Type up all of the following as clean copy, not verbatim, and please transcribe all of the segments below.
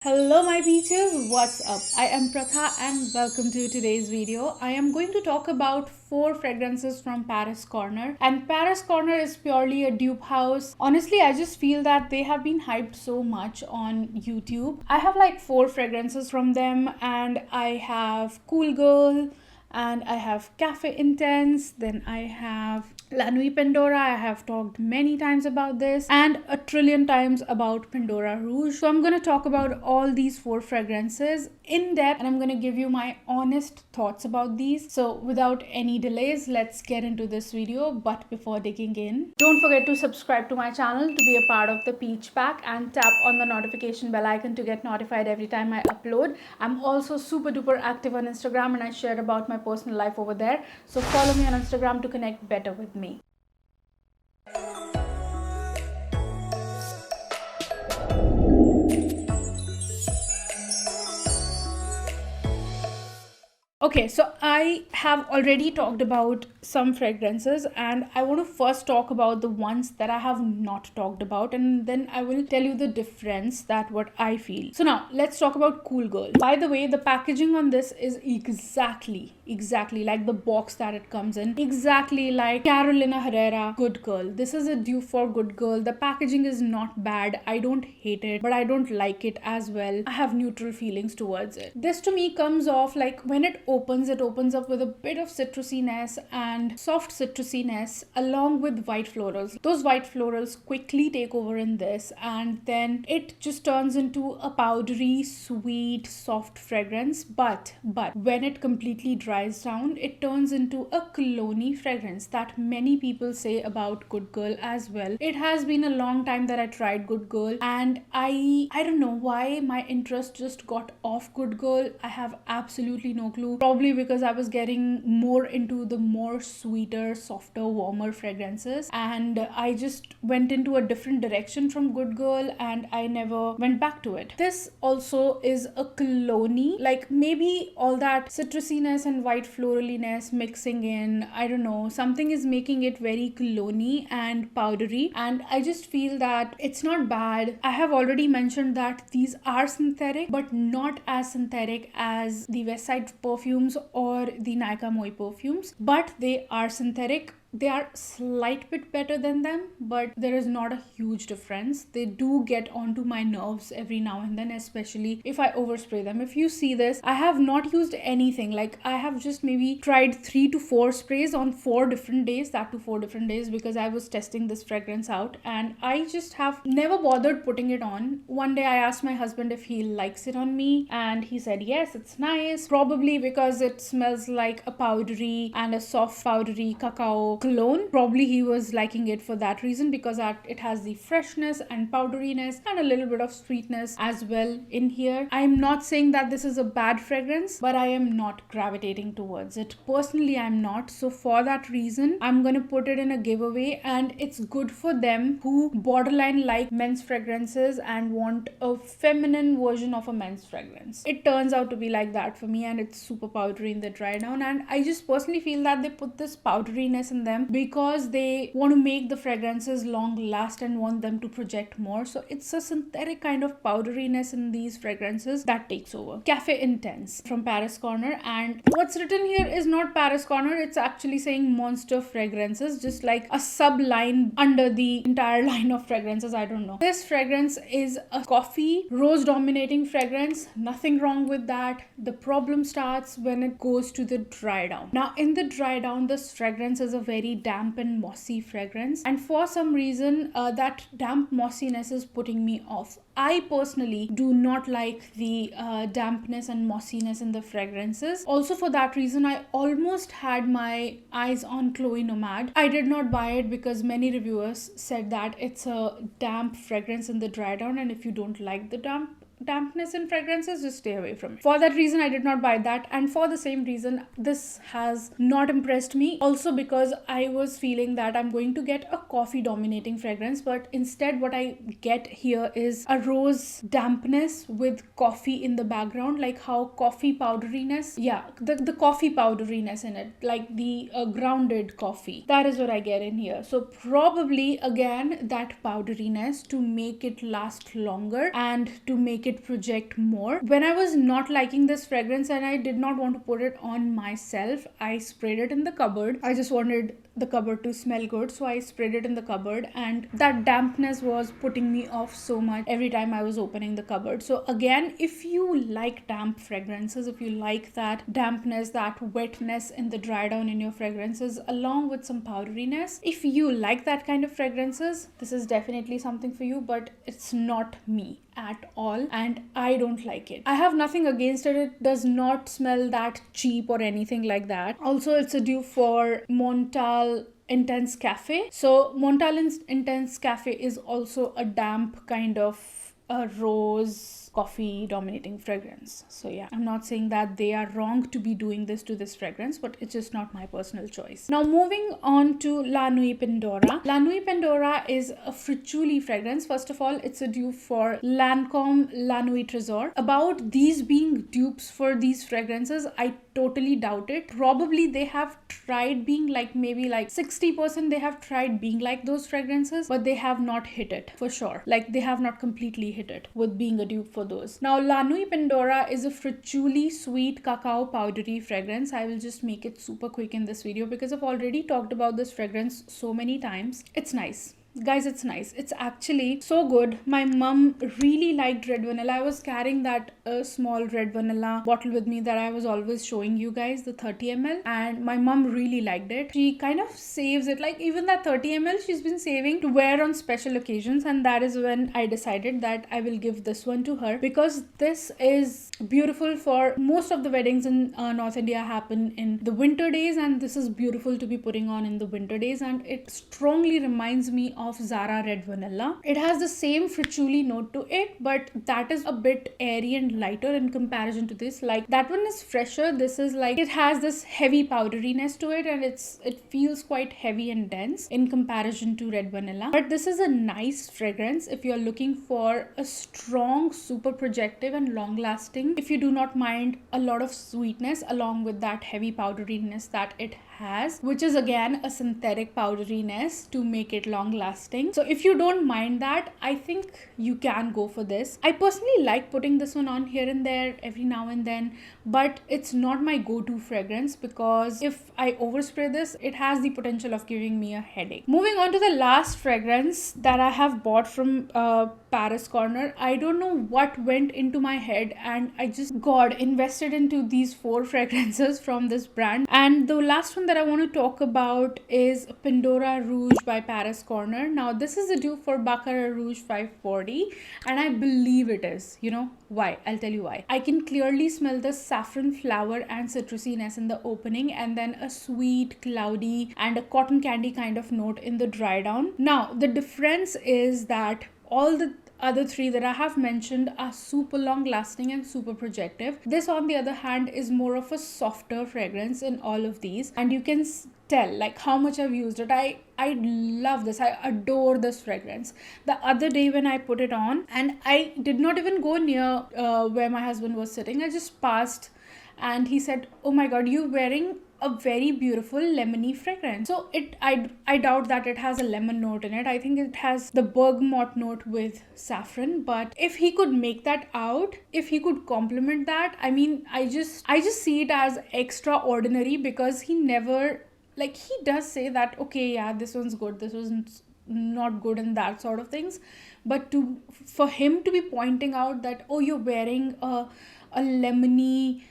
Hello my peaches, what's up? I am Pratha and welcome to today's video. I am going to talk about 4 fragrances from Paris Corner, and Paris Corner is purely a dupe house. Honestly, I just feel that they have been hyped so much on YouTube. I have like 4 fragrances from them, and I have Cool Girl, and I have Cafe Intense, then I have La Nuit Pandora. I have talked many times about this and a trillion times about Pandora Rouge. So I'm going to talk about all these 4 fragrances in depth and I'm going to give you my honest thoughts about these. So without any delays, let's get into this video. But before digging in, don't forget to subscribe to my channel to be a part of the Peach Pack and tap on the notification bell icon to get notified every time I upload. I'm also super duper active on Instagram and I share about my personal life over there. So follow me on Instagram to connect better with me. Okay, so I have already talked about some fragrances and I want to first talk about the ones that I have not talked about, and then I will tell you the difference that what I feel. So now let's talk about Cool Girl. By the way, the packaging on this is exactly like the box that it comes in, exactly like Carolina Herrera Good Girl. This is a dupe for Good Girl. The packaging is not bad. I don't hate it, but I don't like it as well. I have neutral feelings towards it. This to me comes off like when it opens up with a bit of citrusiness and soft citrusiness along with white florals. Those white florals quickly take over in this, and then it just turns into a powdery, sweet, soft fragrance. But when it completely dries down, it turns into a cologne fragrance that many people say about Good Girl as well. It has been a long time that I tried Good Girl, and I don't know why my interest just got off Good Girl. I have absolutely no clue. Probably because I was getting more into the more sweeter, softer, warmer fragrances, and I just went into a different direction from Good Girl and I never went back to it. This also is a cologne, like maybe all that citrusiness and white floraliness mixing in, I don't know, something is making it very cologne and powdery, and I just feel that it's not bad. I have already mentioned that these are synthetic, but not as synthetic as the West Side Perfumes or the Nykaa Moi perfumes, but they are synthetic. They are slight bit better than them, but there is not a huge difference. They do get onto my nerves every now and then, especially if I overspray them. If you see this, I have not used anything. Like I have just maybe tried 3 to 4 sprays on 4 different days, that to 4 different days, because I was testing this fragrance out and I just have never bothered putting it on. One day I asked my husband if he likes it on me and he said yes, it's nice, probably because it smells like a powdery and a soft powdery cacao cologne. Probably he was liking it for that reason, because it has the freshness and powderiness and a little bit of sweetness as well in here. I am not saying that this is a bad fragrance, but I am not gravitating towards it. Personally, I'm not. So for that reason, I'm gonna put it in a giveaway, and it's good for them who borderline like men's fragrances and want a feminine version of a men's fragrance. It turns out to be like that for me, and it's super powdery in the dry down, and I just personally feel that they put this powderiness in them because they want to make the fragrances long last and want them to project more. So it's a synthetic kind of powderiness in these fragrances that takes over. Cafe Intense from Paris Corner, and what's written here is not Paris Corner, it's actually saying Monster Fragrances, just like a sub line under the entire line of fragrances. I don't know. This fragrance is a coffee rose dominating fragrance. Nothing wrong with that. The problem starts when it goes to the dry down. Now in the dry down, this fragrance is a very damp and mossy fragrance, and for some reason that damp mossiness is putting me off. I personally do not like the dampness and mossiness in the fragrances. Also for that reason, I almost had my eyes on Chloe Nomad. I did not buy it because many reviewers said that it's a damp fragrance in the dry down, and if you don't like the dampness in fragrances, just stay away from it. For that reason, I did not buy that, and for the same reason, this has not impressed me. Also because I was feeling that I'm going to get a coffee dominating fragrance, but instead what I get here is a rose dampness with coffee in the background, like how coffee powderiness, the coffee powderiness in it, like the grounded coffee. That is what I get in here. So probably again that powderiness to make it last longer and to make it project more. When I was not liking this fragrance and I did not want to put it on myself, I sprayed it in the cupboard. I just wanted the cupboard to smell good, so I sprayed it in the cupboard, and that dampness was putting me off so much every time I was opening the cupboard. So again, if you like damp fragrances, if you like that dampness, that wetness in the dry down in your fragrances along with some powderiness, if you like that kind of fragrances, this is definitely something for you. But it's not me at all, and I don't like it. I have nothing against it. It does not smell that cheap or anything like that. Also, it's a dupe for Montal Intense Cafe. So Montal Intense Cafe is also a damp kind of a rose coffee dominating fragrance. So yeah, I'm not saying that they are wrong to be doing this to this fragrance, but it's just not my personal choice. Now moving on to La Nuit Pandora. La Nuit Pandora is a fritchuli fragrance. First of all, it's a dupe for Lancome La Nuit Trésor. About these being dupes for these fragrances, I totally doubt it. Probably they have tried being like, maybe like 60% they have tried being like those fragrances, but they have not hit it for sure. Like they have not completely hit it with being a dupe for those. Now La Nuit Pandora is a fritchuli sweet cacao powdery fragrance. I will just make it super quick in this video because I've already talked about this fragrance so many times. It's nice. Guys, it's nice. It's actually so good. My mom really liked red vanilla. I was carrying that small red vanilla bottle with me that I was always showing you guys, the 30 ml, and my mom really liked it. She kind of saves it, like even that 30 ml she's been saving to wear on special occasions, and that is when I decided that I will give this one to her, because this is beautiful for most of the weddings in North India happen in the winter days, and this is beautiful to be putting on in the winter days, and it strongly reminds me of Zara Red Vanilla. It has the same fritchuli note to it, but that is a bit airy and lighter in comparison to this. Like that one is fresher. This is like, it has this heavy powderiness to it, and it feels quite heavy and dense in comparison to Red Vanilla. But this is a nice fragrance if you're looking for a strong, super projective and long lasting. If you do not mind a lot of sweetness along with that heavy powderiness that it has, which is again a synthetic powderiness to make it long lasting. So if you don't mind that, I think you can go for this. I personally like putting this one on here and there every now and then, but it's not my go-to fragrance because if I overspray this, it has the potential of giving me a headache. Moving on to the last fragrance that I have bought from Paris Corner. I don't know what went into my head and I just got invested into these 4 fragrances from this brand, and the last one that I want to talk about is Pandora Rouge by Paris Corner. Now this is a dupe for Baccarat Rouge 540, and I believe it is. You know why? I'll tell you why. I can clearly smell the saffron flower and citrusiness in the opening, and then a sweet, cloudy and a cotton candy kind of note in the dry down. Now the difference is that all the other 3 that I have mentioned are super long lasting and super projective. This on the other hand is more of a softer fragrance in all of these, and you can tell like how much I've used it. I love this. I adore this fragrance. The other day when I put it on, and I did not even go near where my husband was sitting, I just passed and he said, "Oh my god, you're wearing a very beautiful lemony fragrance." So I doubt that it has a lemon note in it. I think it has the bergamot note with saffron. But if he could make that out, if he could complement that, I mean, I just see it as extraordinary, because he never, like, he does say that, okay, yeah, this one's good, this one's not good, and that sort of things. But for him to be pointing out that, oh, you're wearing a lemony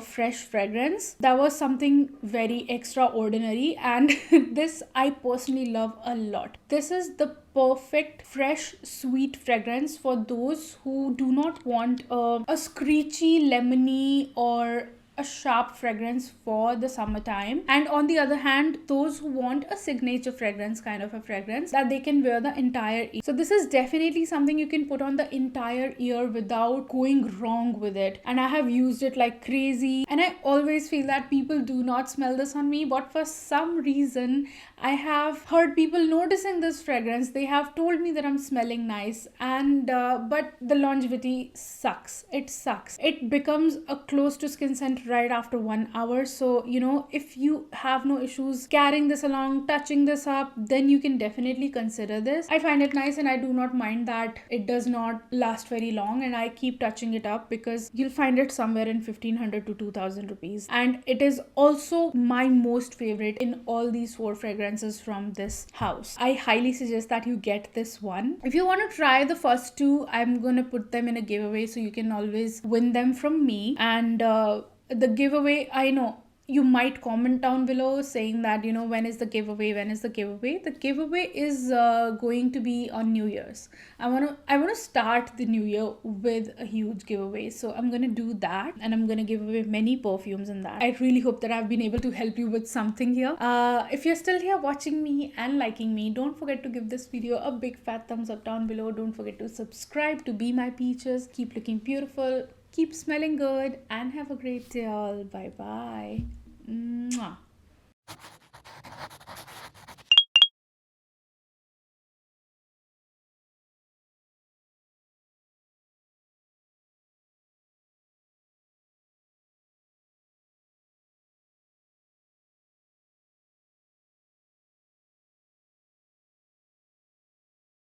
fresh fragrance, that was something very extraordinary, and this I personally love a lot. This is the perfect fresh sweet fragrance for those who do not want a screechy lemony or a sharp fragrance for the summertime, and on the other hand, those who want a signature fragrance, kind of a fragrance that they can wear the entire year. So this is definitely something you can put on the entire year without going wrong with it, and I have used it like crazy, and I always feel that people do not smell this on me, but for some reason I have heard people noticing this fragrance. They have told me that I'm smelling nice, and but the longevity sucks. It sucks. It becomes a close to skin scent right after 1 hour. So, if you have no issues carrying this along, touching this up, then you can definitely consider this. I find it nice and I do not mind that it does not last very long, and I keep touching it up because you'll find it somewhere in 1500 to 2000 rupees. And it is also my most favorite in all these 4 fragrances from this house. I highly suggest that you get this one. If you want to try the first 2, I'm gonna put them in a giveaway, so you can always win them from me. And the giveaway, I know you might comment down below saying that, when is the giveaway, the giveaway is going to be on New Year's. I want to start the new year with a huge giveaway, so I'm going to do that, and I'm going to give away many perfumes in that. I really hope that I've been able to help you with something here. If you're still here watching me and liking me, don't forget to give this video a big fat thumbs up down below. Don't forget to subscribe to Be My Peaches. Keep looking beautiful, keep smelling good, and have a great day all. Bye bye. Mwah.